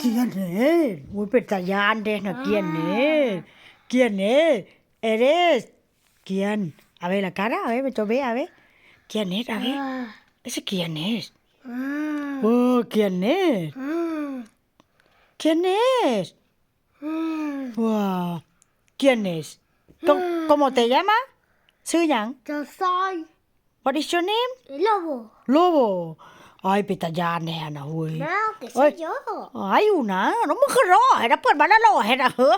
เกียนเน่โอ้ยเป็นตายานเด้นะเกียนเน่เกียนเน่eres quién a ver la cara a ver me tobe a ver quién es a ver ese quién es oh quién es quién es wow quién es cómo te llamas ชื่อหยัง Yo soy what is your name el lobo. lobo ay เป็นตายานแน่นะเว้ย No, que soy yo. ไอ้อยู่นะน้องมึงคือรอให้นะเปิดมาแล้วรอให้นะเฮ้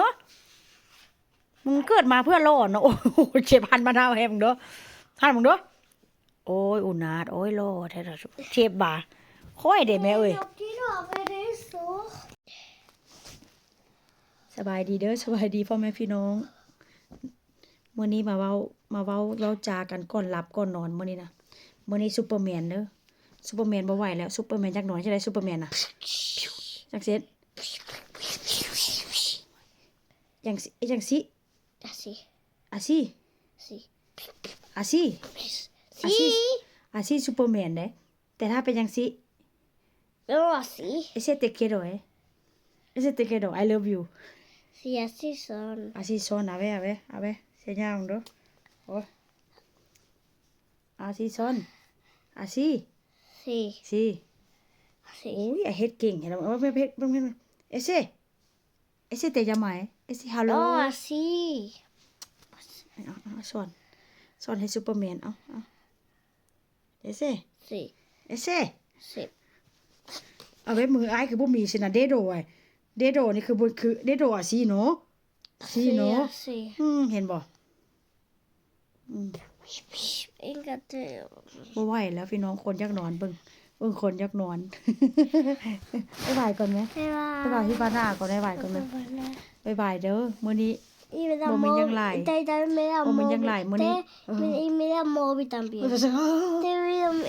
อมึงเกิดมาเพื่อรอนะโอ้โหเจ็บพันมาเท่าแฮมงเด้อท่านมึงเด้อโอ้ยอุนาดโอ้ยรอแท้ๆเจ็บบ่าค่อยเด้แม่เอ้ย Yo quiero ver eso. สบายดีเด้อสบายดีพ่อแม่พี่น้องมื้อนี้มาเว้าจากันก่อนหลับก่อนนอนมื้อนี้นะมื้อนี้ซุปเปอร์แมนเด้อซุปเปอร์แมนบ่ไหวแล้วซุปเปอร์แมนจักหน่อยจะได้ซุปเปอร์แมนน่ะจักเสร็จจังสิ Así. así Sí. así Sí. así Superman เด้แต่ถ้าเป็นจังสิ No, así. ese te quiero ese te quiero I love you Sí, así son. así son a ver señala un do oh así son así Sí. sí Así. อุ้ยไอ้เฮ็ดเก่งเห็นบ่ese te llama ese hello No, así. เอาสอนให้ซูเปอร์แมนเอาese Sí. ese Sí. เอาไว้มืออ้ายคือบ่มีสินะเดโดเดโดนี่คือบ่คือเดโดอ่ะสิเนาะสิเนาะ Así. เห็นบ่Fíjate. บ่ไหวแล้วพี่น้องคนอยากนอนเบิ่งคนอยากนอน บ๊ายบายก่อนไหม Se va. บ๊ายบายพี่ปานาก่อนบ๊ายบายก่อนนะบ๊ายบายเด้อมื้อนี้ Y me da Mommy yang móvil. lai. Y también me da Mommy móvil. yang lai, Moni. Y me da móvil también.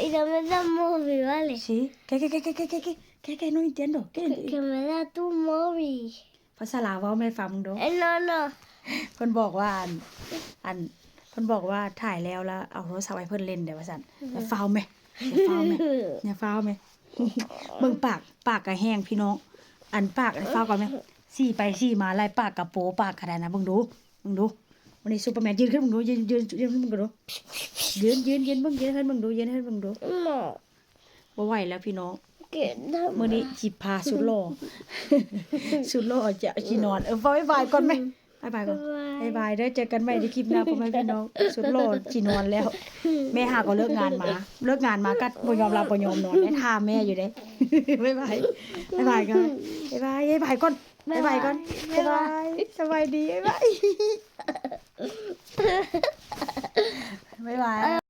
Y también da móvil, ¿vale? Sí. ¿Qué? No entiendo. ¿Qué? Que me da tu móvil. ภาษาลาวเว้าไม่ฟังดู No, no. เพิ่นบอกว่าอันเพิ่นบอกว่าถ่ายแล้วเอาโทรศัพท์ให้เพิ่นเล่นเด้อว่าซั่นอย่าฟาวแม่อย่าฟาวแม่ เบิ่งปากก็แห้งพี่น้องอันปากฟาวก่อนแม่ซี่ไปซี่มาลายปากกระโปปากขนาดนะเบิ่งดูวันนี้ซูเปอร์แมนยืนขึ้นเบิ่งดูยืนขึ้นเบิ่งดูยืนเบิ่งยืนให้เบิ่งดูยืนให้เบิ่งดู No. บ่ไหวแล้วพี่น้อง Que da มื้อนี้สิพาสุดหล่อ สุดหล่อจะสินอนบ๊ายบายก่อนไหมบ๊ายบายก่อนบ๊ายบายเด้อเจอกันใหม่ในคลิปหน้าพ่อแม่พี่น้องสุดหล่อสินอนแล้ว แม่หาก็เลิกงานมาก็บ่ยอมรับบ่ยอมนอนได้ท่าแม่อยู่เด้ บ๊ายบายก่อนบ๊ายบายก่อนบ๊ายบายก่อนบ๊ายบายสบายดีบ๊ายบาย